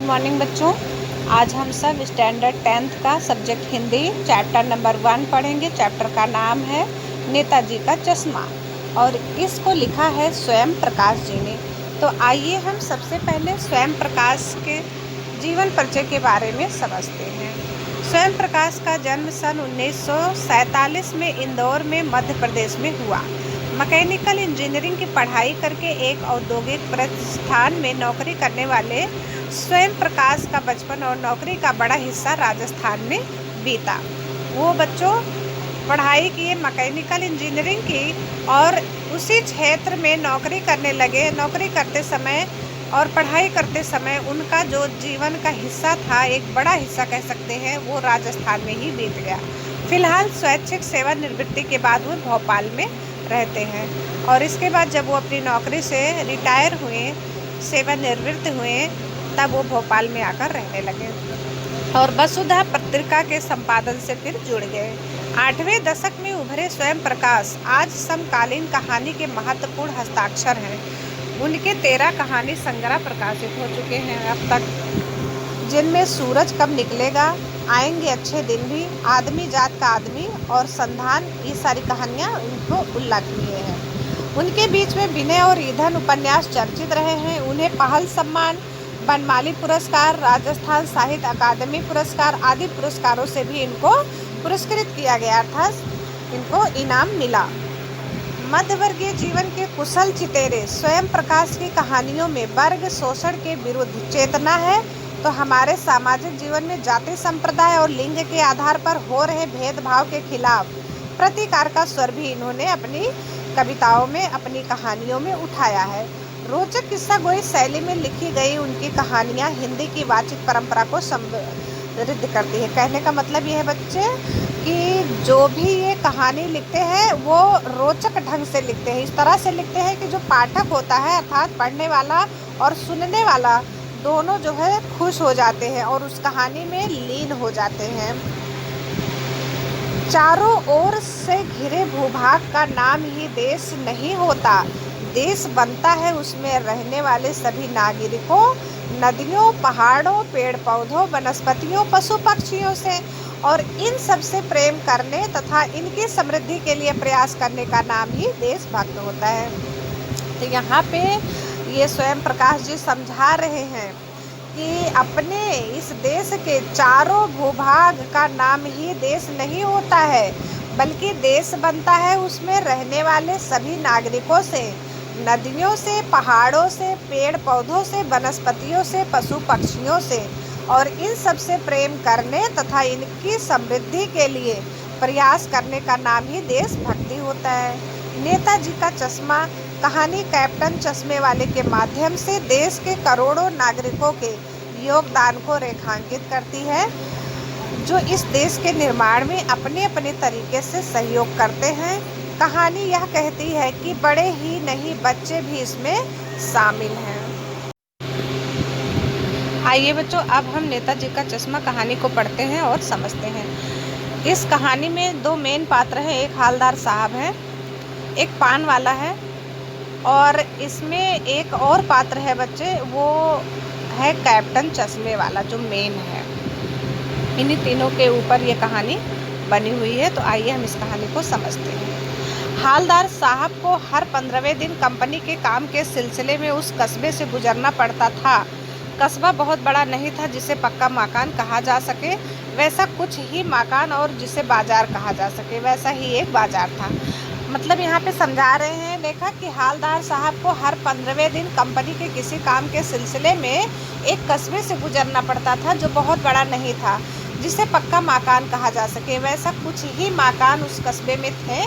Morning बच्चों, आज हम सब स्टैंडर्ड 10th का सब्जेक्ट हिंदी चैप्टर नंबर 1 पढ़ेंगे। चैप्टर का नाम है नेताजी का चश्मा और इसको लिखा है स्वयं प्रकाश जी ने। तो आइए हम सबसे पहले स्वयं प्रकाश के जीवन परिचय के बारे में समझते हैं। स्वयं प्रकाश का जन्म सन 1947 में इंदौर में मध्य प्रदेश में हुआ। मैकेनिकल इंजीनियरिंग की पढ़ाई करके एक औद्योगिक प्रतिष्ठान में नौकरी करने वाले स्वयं प्रकाश का बचपन और नौकरी का बड़ा हिस्सा राजस्थान में बीता। वो बच्चों पढ़ाई किए मैकेनिकल इंजीनियरिंग की और उसी क्षेत्र में नौकरी करने लगे। नौकरी करते समय और पढ़ाई करते समय उनका जो जीवन का हिस्सा था, एक बड़ा हिस्सा कह सकते हैं, वो राजस्थान में ही बीत गया। फिलहाल स्वैच्छिक सेवानिवृत्ति के बाद वो भोपाल में रहते हैं और इसके बाद जब वो अपनी नौकरी से रिटायर हुए, सेवानिवृत्त हुए, तब वो भोपाल में आकर रहने लगे और वसुधा पत्रिका के संपादन से फिर जुड़ गए। 8वें दशक में उभरे स्वयं प्रकाश आज समकालीन कहानी के महत्वपूर्ण हस्ताक्षर हैं। उनके 13 कहानी संग्रह प्रकाशित हो चुके हैं अब तक, जिनमें सूरज कब निकलेगा, आएंगे अच्छे दिन भी, आदमी जात का आदमी और संधान, ये सारी कहानियाँ उनको उल्लेखनीय हैं। उनके बीच में विनय और ईंधन उपन्यास चर्चित रहे हैं। उन्हें पहल सम्मान, बनमाली पुरस्कार, राजस्थान साहित्य अकादमी पुरस्कार आदि पुरस्कारों से भी इनको पुरस्कृत किया गया, अर्थात इनको इनाम मिला। मध्यवर्गीय जीवन के कुशल चितेरे स्वयं प्रकाश की कहानियों में वर्ग शोषण के विरुद्ध चेतना है, तो हमारे सामाजिक जीवन में जाति संप्रदाय और लिंग के आधार पर हो रहे भेदभाव के खिलाफ प्रतिकार का स्वर भी इन्होंने अपनी कविताओं में, अपनी कहानियों में उठाया है। रोचक किस्सा गोई शैली में लिखी गई उनकी कहानियाँ हिंदी की वाचिक परंपरा को समृद्ध करती है। कहने का मतलब ये है बच्चे कि जो भी ये कहानी लिखते हैं वो रोचक ढंग से लिखते हैं, इस तरह से लिखते हैं कि जो पाठक होता है, अर्थात पढ़ने वाला और सुनने वाला, दोनों जो है खुश हो जाते हैं और उस कहानी में लीन हो जाते हैं। चारों ओर से घिरे भूभाग का नाम ही देश नहीं होता, देश बनता है उसमें रहने वाले सभी नागरिकों, नदियों, पहाड़ों, पेड़ पौधों, वनस्पतियों, पशु पक्षियों से, और इन सब से प्रेम करने तथा इनकी समृद्धि के लिए प्रयास करने का नाम ही देशभक्त होता है। तो यहाँ पे ये स्वयं प्रकाश जी समझा रहे हैं कि अपने इस देश के चारों भूभाग का नाम ही देश नहीं होता है, बल्कि देश बनता है उसमें रहने वाले सभी नागरिकों से, नदियों से, पहाड़ों से, पेड़ पौधों से, वनस्पतियों से, पशु पक्षियों से, और इन सब से प्रेम करने तथा इनकी समृद्धि के लिए प्रयास करने का नाम ही देशभक्ति होता है। नेताजी का चश्मा कहानी कैप्टन चश्मे वाले के माध्यम से देश के करोड़ों नागरिकों के योगदान को रेखांकित करती है, जो इस देश के निर्माण में अपने अपने तरीके से सहयोग करते हैं। कहानी यह कहती है कि बड़े ही नहीं, बच्चे भी इसमें शामिल हैं। आइए बच्चों, अब हम नेताजी का चश्मा कहानी को पढ़ते हैं और समझते हैं। इस कहानी में 2 मेन पात्र हैं, एक हालदार साहब है, एक पान वाला है, और इसमें एक और पात्र है बच्चे, वो है कैप्टन चश्मे वाला जो मेन है। इन्हीं तीनों के ऊपर ये कहानी बनी हुई है। तो आइए हम इस कहानी को समझते हैं। हालदार साहब को हर 15वें दिन कंपनी के काम के सिलसिले में उस कस्बे से गुजरना पड़ता था। कस्बा बहुत बड़ा नहीं था जिसे पक्का मकान कहा जा सके, वैसा कुछ ही मकान, और जिसे बाजार कहा जा सके वैसा ही एक बाजार था। मतलब यहाँ पे समझा रहे हैं लेखक कि हालदार साहब को हर 15वें दिन कंपनी के किसी काम के सिलसिले में एक कस्बे से गुजरना पड़ता था जो बहुत बड़ा नहीं था, जिसे पक्का मकान कहा जा सके, वैसा कुछ ही मकान उस कस्बे में थे।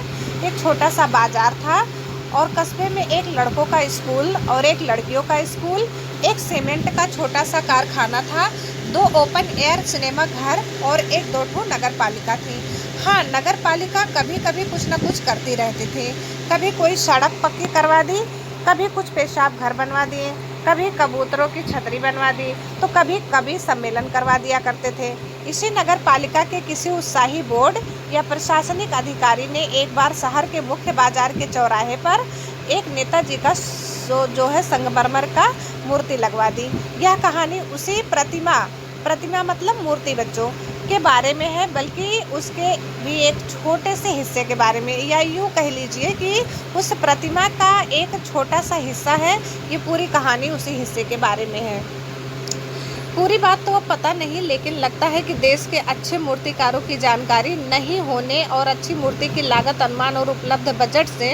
एक छोटा सा बाजार था और कस्बे में एक लड़कों का स्कूल और एक लड़कियों का स्कूल, एक सीमेंट का छोटा सा कारखाना था, 2 ओपन एयर सिनेमा घर और एक 2 नगर पालिका थी। हाँ, नगर पालिका कभी कभी कुछ न कुछ करती रहती थी, कभी कोई सड़क पक्की करवा दी, कभी कुछ पेशाब घर बनवा दिए, कभी कबूतरों की छतरी बनवा दी, तो कभी कभी सम्मेलन करवा दिया करते थे। इसी नगर पालिका के किसी उत्साही बोर्ड या प्रशासनिक अधिकारी ने एक बार शहर के मुख्य बाजार के चौराहे पर एक नेताजी का जो है संगमरमर का मूर्ति लगवा दी। यह कहानी उसी प्रतिमा मतलब मूर्ति बच्चों के बारे में है, बल्कि उसके भी एक छोटे से हिस्से के बारे में, या यूँ कह लीजिए कि उस प्रतिमा का एक छोटा सा हिस्सा है। ये पूरी कहानी उसी हिस्से के बारे में है। पूरी बात तो अब पता नहीं, लेकिन लगता है कि देश के अच्छे मूर्तिकारों की जानकारी नहीं होने और अच्छी मूर्ति की लागत अनुमान और उपलब्ध बजट से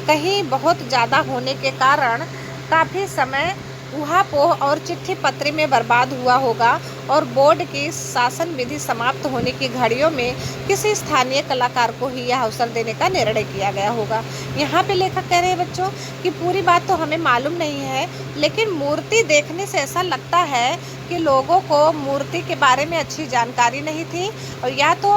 कहीं बहुत ज़्यादा होने के कारण काफ़ी समय ऊहापोह और चिट्ठी पत्री में बर्बाद हुआ होगा, और बोर्ड की शासन विधि समाप्त होने की घड़ियों में किसी स्थानीय कलाकार को ही यह अवसर देने का निर्णय किया गया होगा। यहाँ पे लेखक कह रहे हैं बच्चों कि पूरी बात तो हमें मालूम नहीं है, लेकिन मूर्ति देखने से ऐसा लगता है कि लोगों को मूर्ति के बारे में अच्छी जानकारी नहीं थी, और या तो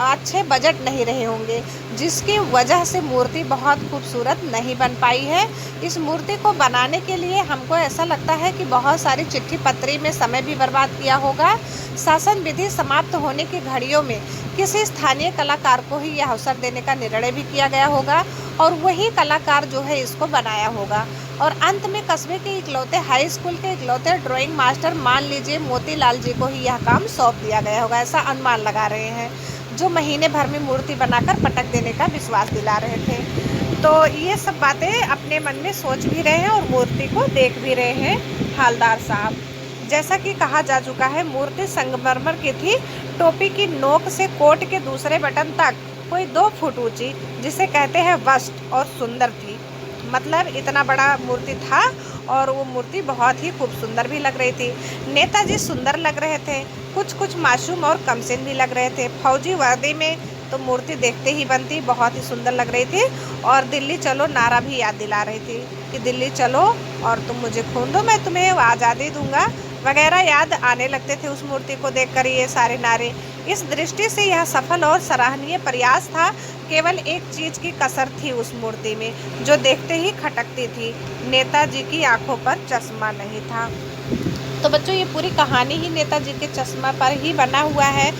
अच्छे बजट नहीं रहे होंगे, जिसकी वजह से मूर्ति बहुत खूबसूरत नहीं बन पाई है। इस मूर्ति को बनाने के लिए हमको ऐसा लगता है कि बहुत सारी चिट्ठी पत्री में समय भी बर्बाद किया होगा। शासन विधि समाप्त होने की घड़ियों में किसी स्थानीय कलाकार को ही यह अवसर देने का निर्णय भी किया गया होगा, और वही कलाकार जो है इसको बनाया होगा। और अंत में कस्बे के इकलौते हाई स्कूल के इकलौते ड्राइंग मास्टर मान लीजिए मोतीलाल जी को ही यह काम सौंप दिया गया होगा, ऐसा अनुमान लगा रहे हैं, जो महीने भर में मूर्ति बनाकर पटक देने का विश्वास दिला रहे थे। तो ये सब बातें अपने मन में सोच भी रहे हैं और मूर्ति को देख भी रहे हैं हालदार साहब। जैसा कि कहा जा चुका है, मूर्ति संगमरमर की थी, टोपी की नोक से कोट के दूसरे बटन तक कोई 2 फुट ऊंची, जिसे कहते हैं वस्ट, और सुंदर थी। मतलब इतना बड़ा मूर्ति था, और वो मूर्ति बहुत ही खूब सुंदर भी लग रही थी। नेताजी सुंदर लग रहे थे, कुछ मासूम और कमसिन भी लग रहे थे। फौजी वर्दी में तो मूर्ति देखते ही बनती, बहुत ही सुंदर लग रही थी। और दिल्ली चलो नारा भी याद दिला रही थी कि दिल्ली चलो और तुम मुझे खून दो, मैं तुम्हें आज़ादी दूंगा, वगैरह याद आने लगते थे उस मूर्ति को देखकर ये सारे नारे। इस दृष्टि से यह सफल और सराहनीय प्रयास था। केवल एक चीज़ की कसर थी उस मूर्ति में, जो देखते ही खटकती थी, नेताजी की आंखों पर चश्मा नहीं था। तो बच्चों ये पूरी कहानी ही नेताजी के चश्मा पर ही बना हुआ है।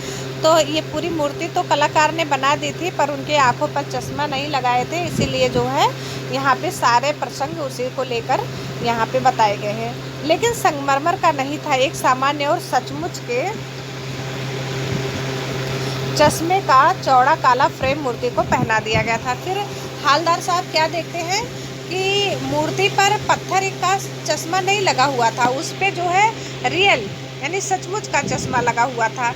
तो ये पूरी मूर्ति तो कलाकार ने बना दी थी, पर उनके आंखों पर चश्मा नहीं लगाए थे, इसीलिए जो है यहाँ पे सारे प्रसंग उसी को लेकर यहाँ पे बताए गए हैं। लेकिन संगमरमर का नहीं था, एक सामान्य और सचमुच के चश्मे का चौड़ा काला फ्रेम मूर्ति को पहना दिया गया था। फिर हालदार साहब क्या देखते हैं कि मूर्ति पर पत्थर का चश्मा नहीं लगा हुआ था, उस पे जो है रियल यानी सचमुच का चश्मा लगा हुआ था।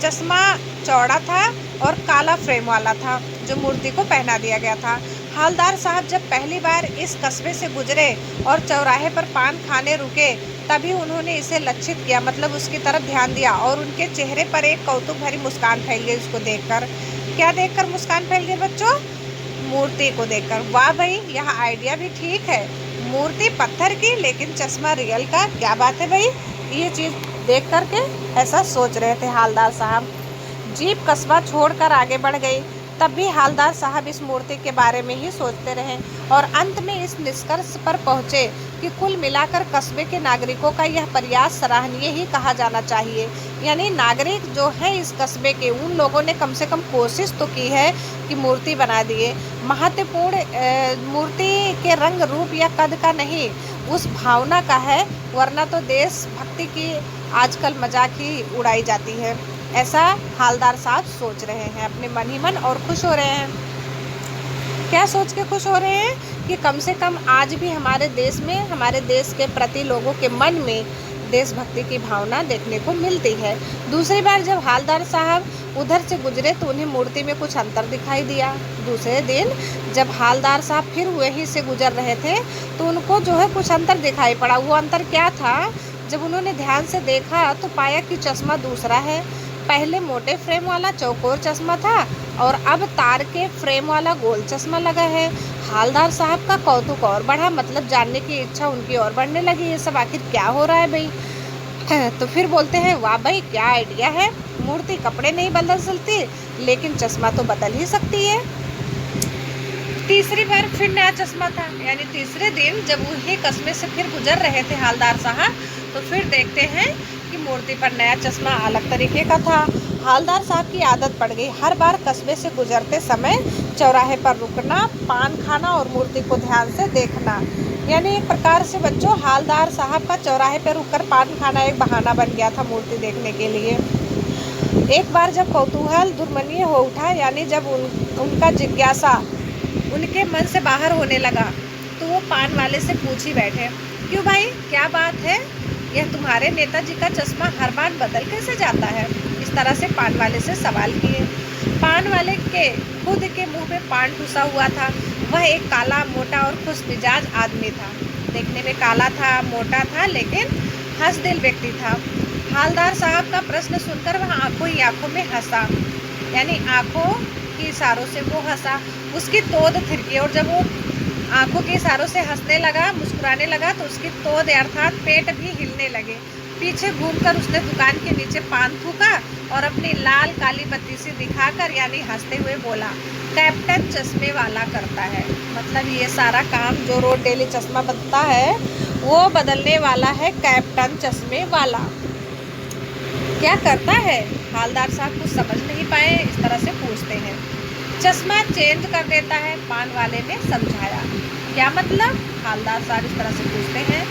चश्मा चौड़ा था और काला फ्रेम वाला था, जो मूर्ति को पहना दिया गया था। हालदार साहब जब पहली बार इस कस्बे से गुजरे और चौराहे पर पान खाने रुके, तभी उन्होंने इसे लक्षित किया, मतलब उसकी तरफ ध्यान दिया, और उनके चेहरे पर एक कौतुक भरी मुस्कान फैल गई उसको देखकर। क्या देखकर मुस्कान फैल गई बच्चों? मूर्ति को देखकर। वाह भाई, यह आइडिया भी ठीक है, मूर्ति पत्थर की लेकिन चश्मा रियल का, क्या बात है भाई। ये चीज़ देख करके ऐसा सोच रहे थे हालदार साहब। जीप कस्बा छोड़कर आगे बढ़ गई, तब भी हालदार साहब इस मूर्ति के बारे में ही सोचते रहे, और अंत में इस निष्कर्ष पर पहुँचे कि कुल मिलाकर कस्बे के नागरिकों का यह प्रयास सराहनीय ही कहा जाना चाहिए। यानी नागरिक जो है इस कस्बे के, उन लोगों ने कम से कम कोशिश तो की है कि मूर्ति बना दिए। महत्वपूर्ण मूर्ति के रंग रूप या कद का नहीं, उस भावना का है, वरना तो देशभक्ति की आजकल मजाक ही उड़ाई जाती है। ऐसा हालदार साहब सोच रहे हैं अपने मन ही मन, और खुश हो रहे हैं। क्या सोच के खुश हो रहे हैं कि कम से कम आज भी हमारे देश में, हमारे देश के प्रति लोगों के मन में देशभक्ति की भावना देखने को मिलती है। दूसरी बार जब हालदार साहब उधर से गुजरे तो उन्हें मूर्ति में कुछ अंतर दिखाई दिया। दूसरे दिन जब हालदार साहब फिर वहीं से गुजर रहे थे तो उनको जो है कुछ अंतर दिखाई पड़ा। वो अंतर क्या था? जब उन्होंने ध्यान से देखा तो पाया कि चश्मा दूसरा है। पहले मोटे फ्रेम वाला चौकोर चश्मा था और अब तार के फ्रेम वाला गोल चश्मा लगा है। हालदार साहब का कौतुक और बढ़ा, मतलब जानने की इच्छा उनकी और बढ़ने लगी, ये सब आखिर क्या हो रहा है भाई। तो फिर बोलते हैं, वाह भाई क्या आइडिया है, मूर्ति कपड़े नहीं बदल सकती लेकिन चश्मा तो बदल ही सकती है। तीसरी बार फिर नया चश्मा था, यानी तीसरे दिन जब वही कस्बे से फिर गुजर रहे थे हालदार साहब, तो फिर देखते हैं कि मूर्ति पर नया चश्मा अलग तरीके का था। हालदार साहब की आदत पड़ गई हर बार कस्बे से गुजरते समय चौराहे पर रुकना, पान खाना और मूर्ति को ध्यान से देखना। यानी एक प्रकार से बच्चों हालदार साहब का चौराहे पर रुककर पान खाना एक बहाना बन गया था मूर्ति देखने के लिए। एक बार जब कौतूहल दुर्मनीय हो उठा, यानी जब उनका जिज्ञासा उनके मन से बाहर होने लगा, तो वो पान वाले से पूछ ही बैठे, क्यों भाई, क्या बात है? यह तुम्हारे नेताजी का चश्मा हर बार बदल कैसे जाता है? इस तरह से पान वाले से सवाल किए। पान वाले के खुद के मुंह में पान ठूसा हुआ था। वह एक काला, मोटा और खुश मिजाज आदमी था। देखने में काला था, मोटा था, लेकिन हंसदिल व्यक्ति था। हालदार साहब का प्रश्न सुनकर वह आंखों ही आंखों में हंसा, यानी आंखों के इशारों से वो हंसा। उसकी तोद थिरकी और जब वो आंखों के इशारों से हंसने लगा, मुस्कुराने लगा, तो उसकी तोद अर्थात पेट भी हिलने लगे। पीछे घूमकर उसने दुकान के नीचे पान थूका और अपनी लाल काली बत्ती से दिखाकर, यानी हंसते हुए बोला, कैप्टन चश्मे वाला करता है। मतलब ये सारा काम जो रोज डेली चश्मा बदलता है वो बदलने वाला है कैप्टन चश्मे वाला। क्या करता है? हालदार साहब कुछ समझ नहीं पाए, इस तरह से पूछते हैं। चश्मा चेंज कर देता है, पान वाले ने समझाया। क्या मतलब? हालदार साहब इस तरह से पूछते हैं।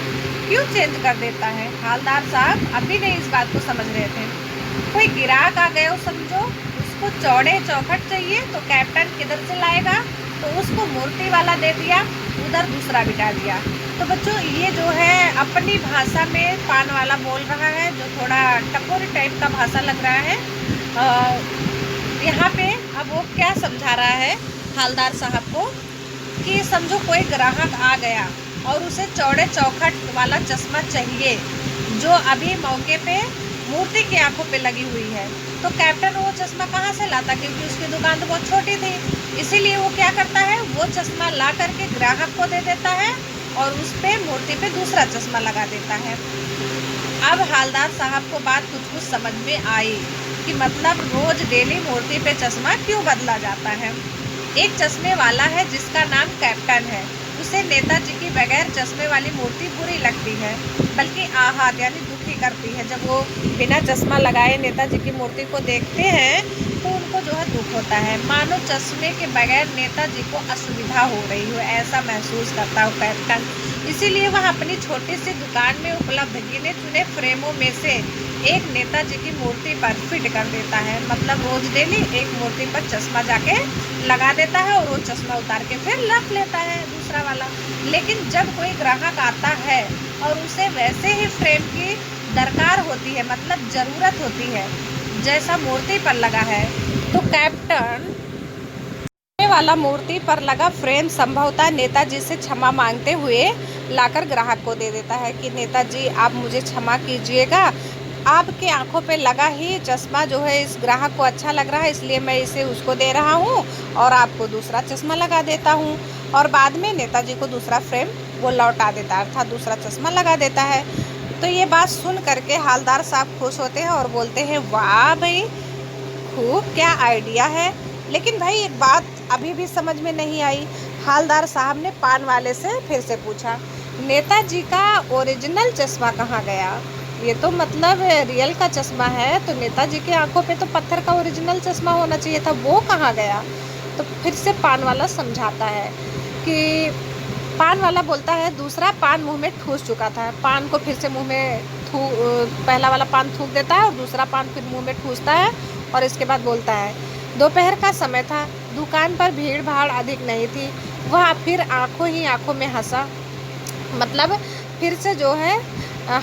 क्यों चेंज कर देता है? हालदार साहब अभी नहीं इस बात को समझ रहे थे। कोई गिराक आ गया हो समझो, उसको चौड़े चौखट चाहिए, तो कैप्टन किधर से लाएगा? तो उसको मूर्ति वाला दे दिया, उधर दूसरा बिठा दिया। तो बच्चों ये जो है अपनी भाषा में पान वाला बोल रहा है, जो थोड़ा टपोरी टाइप का भाषा लग रहा है। यहाँ पे अब वो क्या समझा रहा है हालदार साहब को, कि समझो कोई ग्राहक आ गया और उसे चौड़े चौखट वाला चश्मा चाहिए, जो अभी मौके पे मूर्ति की आंखों पे लगी हुई है। तो कैप्टन वो चश्मा कहाँ से लाता, क्योंकि उसकी दुकान तो बहुत छोटी थी। इसीलिए वो क्या करता है, वो चश्मा ला करके ग्राहक को दे देता है और उस पे मूर्ति पे दूसरा चश्मा लगा देता है। अब हालदार साहब को बात कुछ समझ में आई कि मतलब रोज डेली मूर्ति पे चश्मा क्यों बदला जाता है। एक चश्मे वाला है जिसका नाम कैप्टन है, उसे नेताजी की बगैर चश्मे वाली मूर्ति बुरी लगती है, बल्कि आहत यानी दुखी करती है। जब वो बिना चश्मा लगाए नेताजी की मूर्ति को देखते हैं तो उनको जो है दुख होता है, मानो चश्मे के बगैर नेताजी को असुविधा हो रही हो, ऐसा महसूस करता हो कैप्टन। इसीलिए वह अपनी छोटी सी दुकान में उपलब्ध गिने चुने फ्रेमों में से एक नेताजी की मूर्ति पर फिट कर देता है। मतलब रोज डेली एक मूर्ति पर चश्मा जाके लगा देता है और वो चश्मा उतार के फिर रख लेता है दूसरा वाला। लेकिन जब कोई ग्राहक आता है और उसे वैसे ही फ्रेम की दरकार होती है, मतलब ज़रूरत होती है जैसा मूर्ति पर लगा है, तो कैप्टन वाला मूर्ति पर लगा फ्रेम संभवतः नेताजी से क्षमा मांगते हुए लाकर ग्राहक को दे देता है कि नेताजी आप मुझे क्षमा कीजिएगा, आपके आंखों पे लगा ही चश्मा जो है इस ग्राहक को अच्छा लग रहा है, इसलिए मैं इसे उसको दे रहा हूँ और आपको दूसरा चश्मा लगा देता हूँ। और बाद में नेताजी को दूसरा फ्रेम वो लौटा देता है, अर्थात दूसरा चश्मा लगा देता है। तो ये बात सुन करके हालदार साहब खुश होते हैं और बोलते हैं, वाह भाई खूब, क्या आइडिया है। लेकिन भाई एक बात अभी भी समझ में नहीं आई। हालदार साहब ने पान वाले से फिर से पूछा, नेताजी का ओरिजिनल चश्मा कहाँ गया? ये तो मतलब रियल का चश्मा है, तो नेताजी की आंखों पे तो पत्थर का ओरिजिनल चश्मा होना चाहिए था, वो कहाँ गया? तो फिर से पान वाला समझाता है कि पान वाला बोलता है, दूसरा पान मुंह में ठूस चुका था। पान को फिर से मुंह में पहला वाला पान थूक देता है और दूसरा पान फिर मुंह में ठूसता है और इसके बाद बोलता है, दोपहर का समय था, दुकान पर भीड़ भाड़ अधिक नहीं थी। वह फिर आंखों ही आंखों में हंसा। मतलब फिर से जो है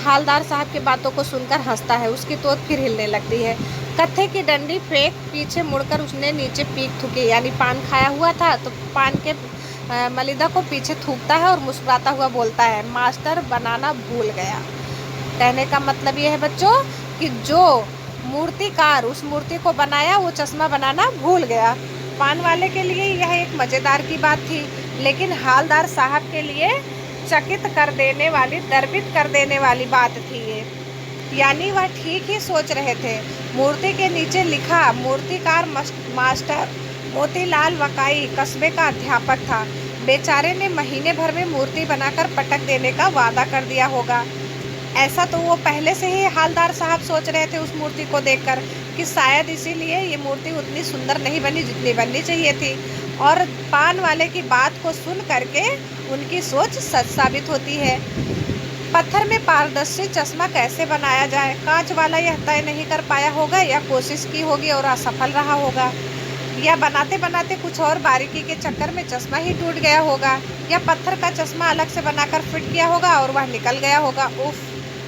हालदार साहब की बातों को सुनकर हंसता है, उसकी तोत फिर हिलने लगती है। कत्थे की डंडी फेंक पीछे मुड़कर उसने नीचे पीक थूकी, यानी पान खाया हुआ था तो पान के मलिदा को पीछे थूकता है और मुस्कुराता हुआ बोलता है, मास्टर बनाना भूल गया। कहने का मतलब ये है बच्चों कि जो मूर्तिकार उस मूर्ति को बनाया वो चश्मा बनाना भूल गया। पान वाले के लिए यह एक मज़ेदार की बात थी, लेकिन हालदार साहब के लिए चकित कर देने वाली, दर्पित कर देने वाली बात थी ये। यानी वह ठीक ही सोच रहे थे। मूर्ति के नीचे लिखा, मूर्तिकार मास्टर मोतीलाल वकाई कस्बे का अध्यापक था। बेचारे ने महीने भर में मूर्ति बनाकर पटक देने का वादा कर दिया होगा। ऐसा तो वो पहले से ही हालदार साहब सोच रहे थे उस मूर्ति को देखकर कि शायद इसीलिए ये मूर्ति उतनी सुंदर नहीं बनी जितनी बननी चाहिए थी। और पान वाले की बात को सुन करके उनकी सोच सच साबित होती है। पत्थर में पारदर्शी चश्मा कैसे बनाया जाए, कांच वाला यह तय नहीं कर पाया होगा या कोशिश की होगी और असफल रहा होगा, या बनाते बनाते कुछ और बारीकी के चक्कर में चश्मा ही टूट गया होगा, या पत्थर का चश्मा अलग से बनाकर फिट किया होगा और वह निकल गया होगा। उफ,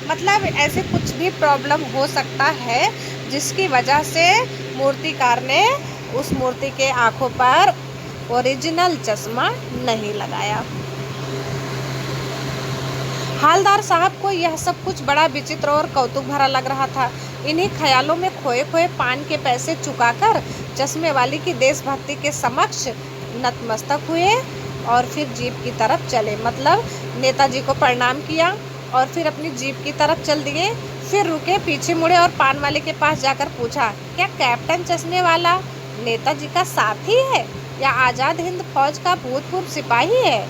मतलब ऐसे कुछ भी प्रॉब्लम हो सकता है जिसकी वजह से मूर्तिकार ने उस मूर्ति के आंखों पर ओरिजिनल चश्मा नहीं लगाया। हालदार साहब को यह सब कुछ बड़ा विचित्र और कौतुक भरा लग रहा था। इन्हीं ख्यालों में खोए खोए पान के पैसे चुकाकर चश्मे वाली की देशभक्ति के समक्ष नतमस्तक हुए और फिर जीप की तरफ चले। मतलब नेताजी को प्रणाम किया और फिर अपनी जीप की तरफ चल दिए। फिर रुके, पीछे मुड़े और पान वाले के पास जाकर पूछा, क्या कैप्टन चश्मे वाला नेताजी का साथी है या आज़ाद हिंद फौज का भूतपूर्व सिपाही है?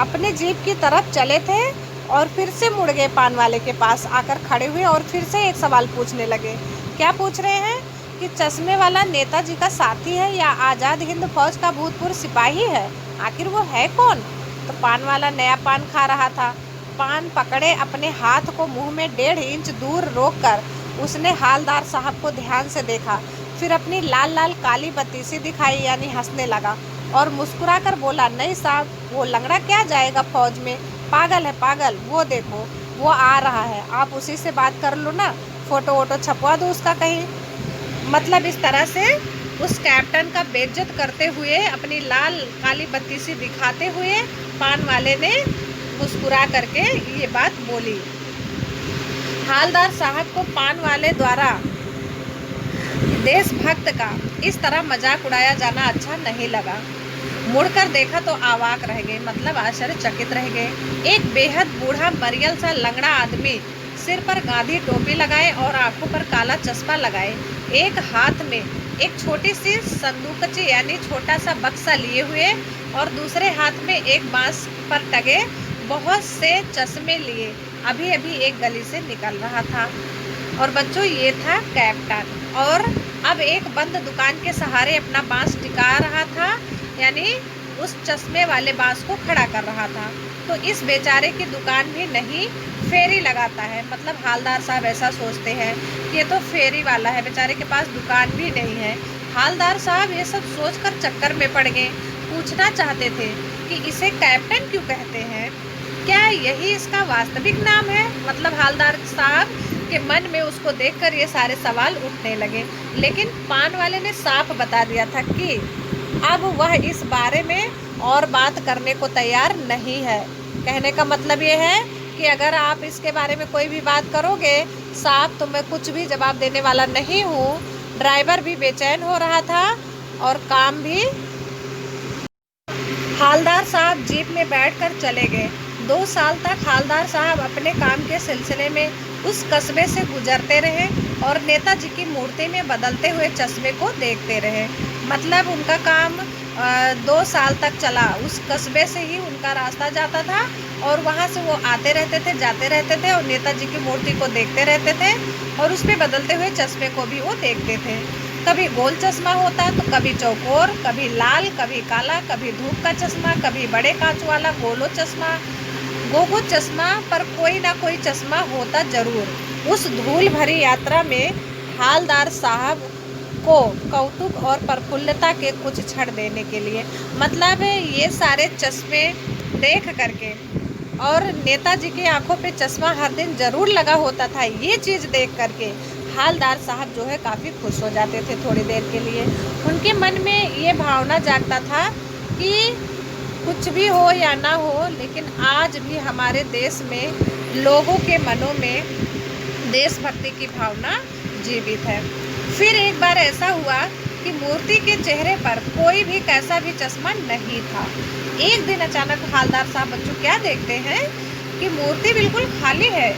अपने जीप की तरफ चले थे और फिर से मुड़ गए, पान वाले के पास आकर खड़े हुए और फिर से एक सवाल पूछने लगे। क्या पूछ रहे हैं कि चश्मे वाला नेताजी का साथी है या आज़ाद हिंद फौज का भूतपूर्व सिपाही है? आखिर वो है कौन? तो पान वाला नया पान खा रहा था। पान पकड़े अपने हाथ को मुंह में 1.5 इंच दूर रोककर उसने हालदार साहब को ध्यान से देखा। फिर अपनी लाल लाल काली बत्ती सी दिखाई, यानी हंसने लगा और मुस्कुराकर बोला, नहीं साहब, वो लंगड़ा क्या जाएगा फौज में, पागल है पागल, वो देखो वो आ रहा है, आप उसी से बात कर लो ना, फोटो वोटो छपवा दो उसका कहीं। मतलब इस तरह से उस कैप्टन का बेइज्जत करते हुए, अपनी लाल काली बत्ती सी दिखाते हुए पान वाले ने मुस्कुरा करके ये बात बोली। हालदार साहब को पान वाले द्वारा देशभक्त का इस तरह मजाक उड़ाया जाना अच्छा नहीं लगा। मुड़कर देखा तो अवाक रह गए, मतलब आश्चर्यचकित रह गए। एक बेहद बूढ़ा मरियल सा लंगड़ा आदमी, सिर पर गांधी टोपी लगाए और आंखों पर काला चश्मा लगाए, एक हाथ में एक छोटी सी संदूकची यानी छोटा सा बक्सा लिए हुए और दूसरे हाथ में एक बांस पर टगे बहुत से चश्मे लिए अभी अभी एक गली से निकल रहा था। और बच्चों, ये था कैप्टन, और अब एक बंद दुकान के सहारे अपना बांस टिका रहा था, यानी उस चश्मे वाले बांस को खड़ा कर रहा था। तो इस बेचारे की दुकान भी नहीं फेरी लगाता है। मतलब हालदार साहब ऐसा सोचते हैं कि ये तो फेरी वाला है, बेचारे के पास दुकान भी नहीं है। हालदार साहब ये सब सोचकर चक्कर में पड़ गए। पूछना चाहते थे कि इसे कैप्टन क्यों कहते हैं, क्या यही इसका वास्तविक नाम है? मतलब हालदार साहब के मन में उसको देखकर ये सारे सवाल उठने लगे। लेकिन पान वाले ने साफ बता दिया था कि अब वह इस बारे में और बात करने को तैयार नहीं है। कहने का मतलब ये है कि अगर आप इसके बारे में कोई भी बात करोगे साहब, तो मैं कुछ भी जवाब देने वाला नहीं हूँ। ड्राइवर भी बेचैन हो रहा था और काम भी। हालदार साहब जीप में बैठकर चले गए। 2 साल तक हालदार साहब अपने काम के सिलसिले में उस कस्बे से गुजरते रहे और नेताजी की मूर्ति में बदलते हुए चश्मे को देखते रहे। मतलब उनका काम 2 साल तक चला। उस कस्बे से ही उनका रास्ता जाता था और वहाँ से वो आते रहते थे, जाते रहते थे और नेताजी की मूर्ति को देखते रहते थे और उस पर बदलते हुए चश्मे को भी वो देखते थे। कभी गोल चश्मा होता तो कभी चौकोर, कभी लाल, कभी काला, कभी धूप का चश्मा, कभी बड़े कांच वाला गोलो चश्मा, गोगो चश्मा, पर कोई ना कोई चश्मा होता जरूर। उस धूल भरी यात्रा में हालदार साहब को कौतुक और प्रफुल्लता के कुछ क्षण देने के लिए, मतलब ये सारे चश्मे देख करके और नेताजी की आंखों पे चश्मा हर दिन जरूर लगा होता था, ये चीज़ देख करके हालदार साहब जो है काफ़ी खुश हो जाते थे थोड़ी देर के लिए। उनके मन में ये भावना जागता था कि कुछ भी हो या ना हो, लेकिन आज भी हमारे देश में लोगों के मनों में देशभक्ति की भावना जीवित है। फिर एक बार ऐसा हुआ कि मूर्ति के चेहरे पर कोई भी कैसा भी चश्मा नहीं था। एक दिन अचानक हालदार साहब बच्चों क्या देखते हैं कि मूर्ति बिल्कुल खाली है।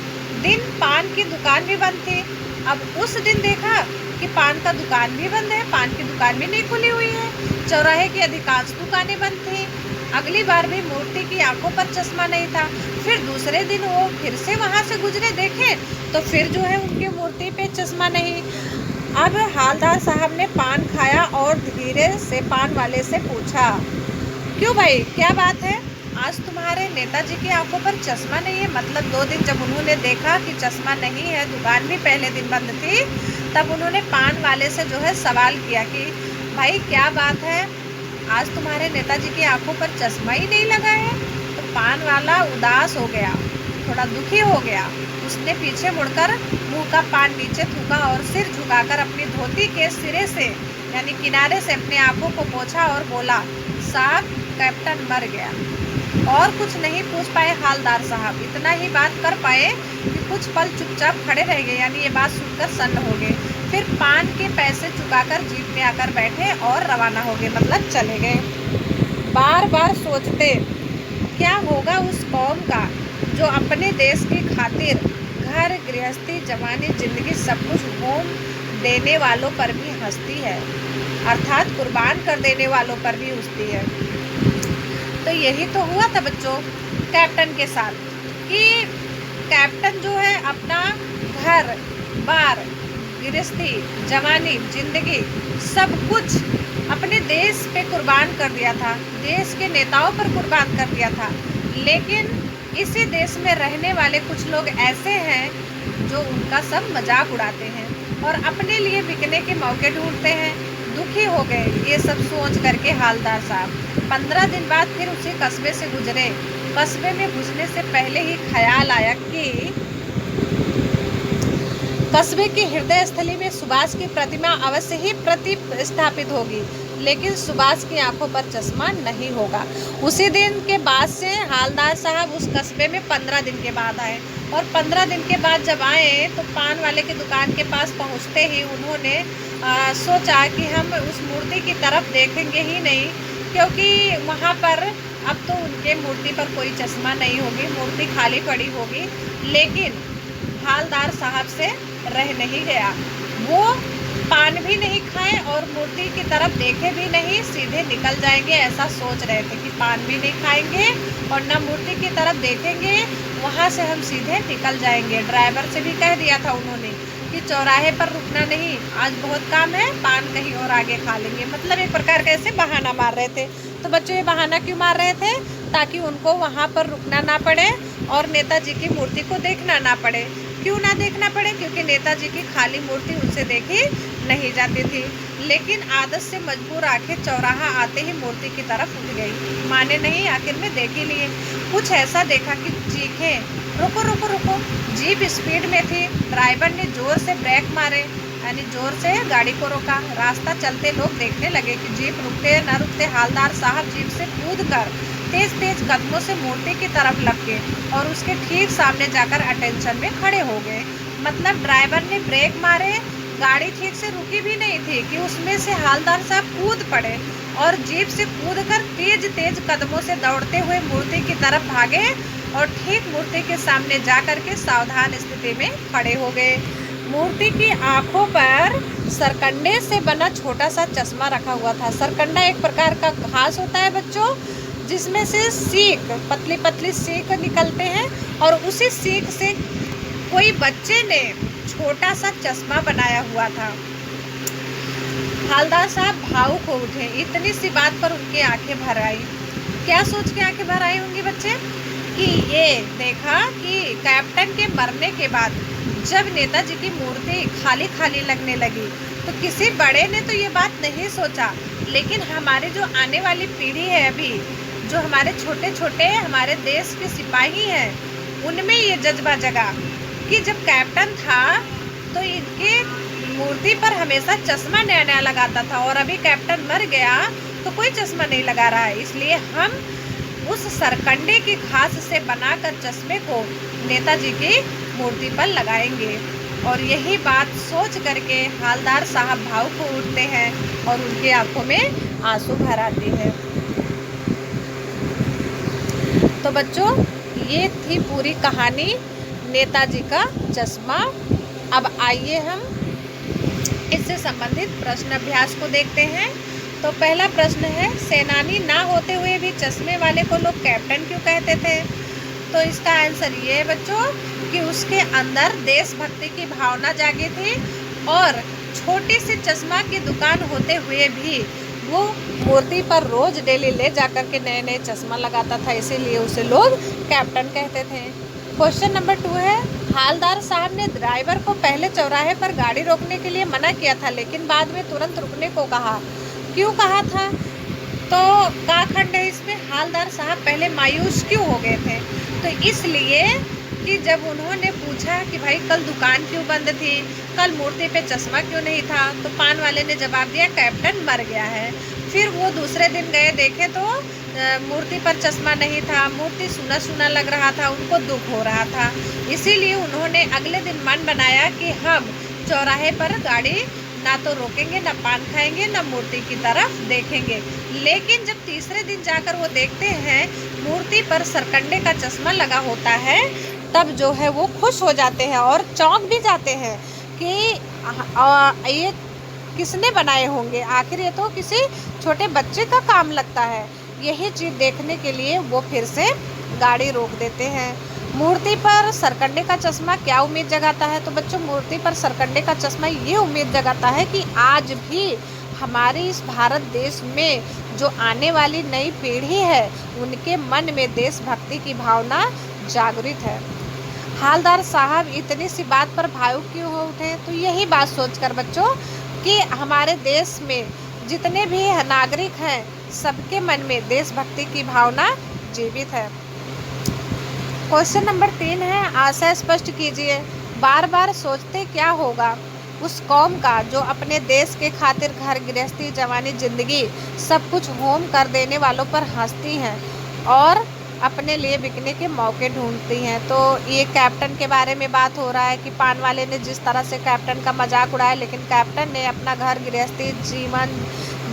दिन पान की दुकान भी बंद थी। अब उस दिन देखा कि पान का दुकान भी बंद है, पान की दुकान भी नहीं खुली हुई है, चौराहे की अधिकांश दुकानें बंद थी। अगली बार भी मूर्ति की आंखों पर चश्मा नहीं था। फिर दूसरे दिन वो फिर से वहाँ से गुजरे, देखे तो फिर जो है उनकी मूर्ति पे चश्मा नहीं। अब हालदार साहब ने पान खाया और धीरे से पान वाले से पूछा, क्यों भाई क्या बात है, आज तुम्हारे नेताजी की आंखों पर चश्मा नहीं है। मतलब 2 दिन जब उन्होंने देखा कि चश्मा नहीं है, दुकान भी पहले दिन बंद थी, तब उन्होंने पान वाले से जो है सवाल किया कि भाई क्या बात है, आज तुम्हारे नेताजी की आंखों पर चश्मा ही नहीं लगा है। तो पान वाला उदास हो गया, थोड़ा दुखी हो गया। उसने पीछे मुड़कर मुंह का पान नीचे थूका और सिर झुकाकर अपनी धोती के सिरे से यानी किनारे से अपनी आंखों को पोंछा और बोला, साहब कैप्टन मर गया। और कुछ नहीं पूछ पाए हालदार साहब, इतना ही बात कर पाए कि कुछ पल चुपचाप खड़े रह गए, यानी ये बात सुनकर सन्न हो गए। फिर पान के पैसे चुकाकर जीप में आकर बैठे और रवाना हो गए, मतलब चले गए। बार बार सोचते क्या होगा उस कौम का जो अपने देश की खातिर घर गृहस्थी जवानी जिंदगी सब कुछ होम देने वालों पर भी हंसती है, अर्थात कुर्बान कर देने वालों पर भी हंसती है। तो यही तो हुआ था बच्चों कैप्टन के साथ कि कैप्टन जो है अपना घर बार गृहस्थी जवानी जिंदगी सब कुछ अपने देश पे कुर्बान कर दिया था, देश के नेताओं पर कुर्बान कर दिया था। लेकिन इसी देश में रहने वाले कुछ लोग ऐसे हैं जो उनका सब मजाक उड़ाते हैं और अपने लिए बिकने के मौके ढूंढते हैं। दुखी हो गए ये सब सोच करके हालदार साहब 15 दिन बाद फिर उसी कस्बे से गुजरे। कस्बे में घुसने से पहले ही ख्याल आया कि कस्बे की हृदय स्थली में सुभाष की प्रतिमा अवश्य ही प्रतिष्ठापित होगी, लेकिन सुभाष की आंखों पर चश्मा नहीं होगा। उसी दिन के बाद से हालदार साहब उस कस्बे में 15 दिन के बाद आए और 15 दिन के बाद जब आए तो पान वाले की दुकान के पास पहुंचते ही उन्होंने सोचा कि हम उस मूर्ति की तरफ देखेंगे ही नहीं, क्योंकि वहाँ पर अब तो उनके मूर्ति पर कोई चश्मा नहीं होगी, मूर्ति खाली पड़ी होगी। लेकिन हालदार साहब से रह नहीं गया, वो पान भी नहीं खाए और मूर्ति की तरफ देखे भी नहीं, सीधे निकल जाएंगे ऐसा सोच रहे थे कि पान भी नहीं खाएंगे और ना मूर्ति की तरफ देखेंगे, वहाँ से हम सीधे निकल जाएंगे। ड्राइवर से भी कह दिया था उन्होंने कि चौराहे पर रुकना नहीं, आज बहुत काम है, पान कहीं और आगे खा लेंगे। मतलब एक प्रकार का ऐसे बहाना मार रहे थे। तो बच्चों ये बहाना क्यों मार रहे थे? ताकि उनको वहाँ पर रुकना ना पड़े और नेताजी की मूर्ति को देखना ना पड़े। क्यों ना देखना पड़े? क्योंकि नेताजी की खाली मूर्ति उनसे देखी नहीं जाती थी। लेकिन आदत से मजबूर आंखें चौराहा आते ही मूर्ति की तरफ उठ गई। माने नहीं, आखिर में देख ही लिए। कुछ ऐसा देखा कि चीखे, रुको रुको रुको। जीप स्पीड में थी, ड्राइवर ने जोर से ब्रेक मारे, यानी जोर से गाड़ी को रोका। रास्ता चलते लोग देखने लगे कि जीप रुकते न रुकते हालदार साहब जीप से कूद कर तेज तेज कदमों से मूर्ति की तरफ लपके और उसके ठीक सामने जाकर अटेंशन में खड़े हो गए। मतलब ड्राइवर ने ब्रेक मारे, गाड़ी ठीक से रुकी भी नहीं थी कि उसमें से हालदार साहब कूद पड़े और जीप से कूदकर तेज तेज कदमों से दौड़ते हुए मूर्ति की तरफ भागे और ठीक मूर्ति के सामने जाकर के सावधान स्थिति में खड़े हो गए। मूर्ति की आंखों पर सरकंडे से बना छोटा सा चश्मा रखा हुआ था। सरकंडा एक प्रकार का घास होता है बच्चों, जिसमें से सीख, पतली पतली सीख निकलते हैं और उसी सीख से कोई बच्चे ने छोटा सा चश्मा बनाया हुआ था। हालदार साहब भावुक हो उठे। इतनी सी बात पर उनकी आंखें भर आई। क्या सोच के आंखें भर आई होंगी बच्चे? कि ये देखा कि कैप्टन के मरने के बाद जब नेताजी की मूर्ति खाली खाली लगने लगी तो किसी बड़े ने तो ये बात नहीं सोचा, लेकिन हमारे जो आने वाली पीढ़ी है अभी, जो हमारे छोटे छोटे हमारे देश के सिपाही हैं, उनमें ये जज्बा जगा कि जब कैप्टन था तो इनकी मूर्ति पर हमेशा चश्मा नया नया लगाता था और अभी कैप्टन मर गया तो कोई चश्मा नहीं लगा रहा है। इसलिए हम उस सरकंडे की घास से बनाकर चश्मे को नेताजी की मूर्ति पर लगाएंगे। और यही बात सोच करके हालदार साहब भावुक हो उठते हैं और उनकी आंखों में आंसू भर आते हैं। तो बच्चों ये थी पूरी कहानी नेताजी का चश्मा। अब आइए हम इससे संबंधित प्रश्न अभ्यास को देखते हैं। तो पहला प्रश्न है, सेनानी ना होते हुए भी चश्मे वाले को लोग कैप्टन क्यों कहते थे? तो इसका आंसर ये है बच्चों कि उसके अंदर देशभक्ति की भावना जागी थी और छोटी सी चश्मा की दुकान होते हुए भी वो मूर्ति पर रोज डेली ले जाकर के नए नए चश्मा लगाता था, इसीलिए उसे लोग कैप्टन कहते थे। क्वेश्चन नंबर 2 है, हालदार साहब ने ड्राइवर को पहले चौराहे पर गाड़ी रोकने के लिए मना किया था, लेकिन बाद में तुरंत रुकने को कहा। क्यों कहा था? तो का खंड है इसमें, हालदार साहब पहले मायूस क्यों हो गए थे? तो इसलिए कि जब उन्होंने पूछा कि भाई कल दुकान क्यों बंद थी, कल मूर्ति पे चश्मा क्यों नहीं था, तो पान वाले ने जवाब दिया कैप्टन मर गया है। फिर वो दूसरे दिन गए, देखे तो मूर्ति पर चश्मा नहीं था, मूर्ति सूना सूना लग रहा था, उनको दुख हो रहा था। इसीलिए उन्होंने अगले दिन मन बनाया कि हम चौराहे पर गाड़ी ना तो रोकेंगे, ना पान खाएंगे, ना मूर्ति की तरफ देखेंगे। लेकिन जब तीसरे दिन जाकर वो देखते हैं मूर्ति पर सरकंडे का चश्मा लगा होता है, तब जो है वो खुश हो जाते हैं और चौंक भी जाते हैं कि ये किसने बनाए होंगे, आखिर ये तो किसी छोटे बच्चे का काम लगता है। यही चीज़ देखने के लिए वो फिर से गाड़ी रोक देते हैं। मूर्ति पर सरकंडे का चश्मा क्या उम्मीद जगाता है? तो बच्चों, मूर्ति पर सरकंडे का चश्मा ये उम्मीद जगाता है कि आज भी हमारे इस भारत देश में जो आने वाली नई पीढ़ी है, उनके मन में देशभक्ति की भावना जागृत है। हालदार साहब इतनी सी बात पर भावुक क्यों हो उठे? तो यही बात सोचकर बच्चों कि हमारे देश में जितने भी नागरिक हैं, सबके मन में देशभक्ति की भावना जीवित है। क्वेश्चन नंबर 3 है, आशय स्पष्ट कीजिए। बार बार सोचते क्या होगा उस कौम का जो अपने देश के खातिर घर गृहस्थी, जवानी, जिंदगी सब कुछ होम कर देने वालों पर हंसती हैं और अपने लिए बिकने के मौके ढूंढती हैं। तो ये कैप्टन के बारे में बात हो रहा है कि पान वाले ने जिस तरह से कैप्टन का मजाक उड़ाया, लेकिन कैप्टन ने अपना घर गृहस्थी, जीवन,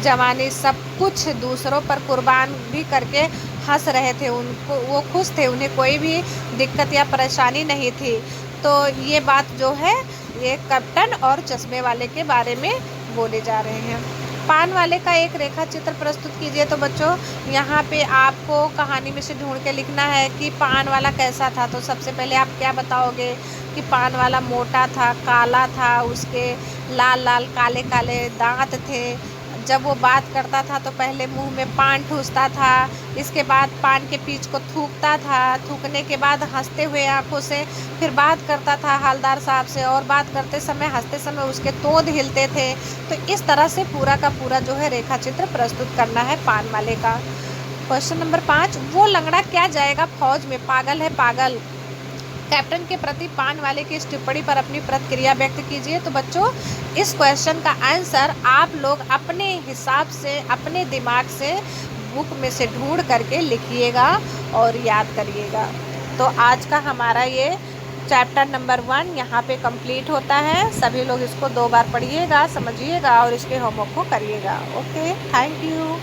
जवानी सब कुछ दूसरों पर कुर्बान भी करके हंस रहे थे। उनको वो खुश थे, उन्हें कोई भी दिक्कत या परेशानी नहीं थी। तो ये बात जो है ये कैप्टन और चश्मे वाले के बारे में बोले जा रहे हैं। पान वाले का एक रेखा चित्र प्रस्तुत कीजिए। तो बच्चों, यहाँ पे आपको कहानी में से ढूंढ के लिखना है कि पान वाला कैसा था। तो सबसे पहले आप क्या बताओगे कि पान वाला मोटा था, काला था, उसके लाल लाल काले काले दांत थे। जब वो बात करता था तो पहले मुंह में पान ठूसता था, इसके बाद पान के पीच को थूकता था, थूकने के बाद हंसते हुए आंखों से फिर बात करता था हालदार साहब से, और बात करते समय हंसते समय उसके तोंद हिलते थे। तो इस तरह से पूरा का पूरा जो है रेखा चित्र प्रस्तुत करना है पान वाले का। क्वेश्चन नंबर 5, वो लंगड़ा क्या जाएगा फौज में, पागल है पागल। कैप्टन के प्रति पान वाले की इस टिप्पणी पर अपनी प्रतिक्रिया व्यक्त कीजिए। तो बच्चों, इस क्वेश्चन का आंसर आप लोग अपने हिसाब से, अपने दिमाग से बुक में से ढूंढ करके लिखिएगा और याद करिएगा। तो आज का हमारा ये चैप्टर नंबर 1 यहाँ पे कंप्लीट होता है। सभी लोग इसको 2 बार पढ़िएगा, समझिएगा और इसके होमवर्क को करिएगा। Okay, thank you.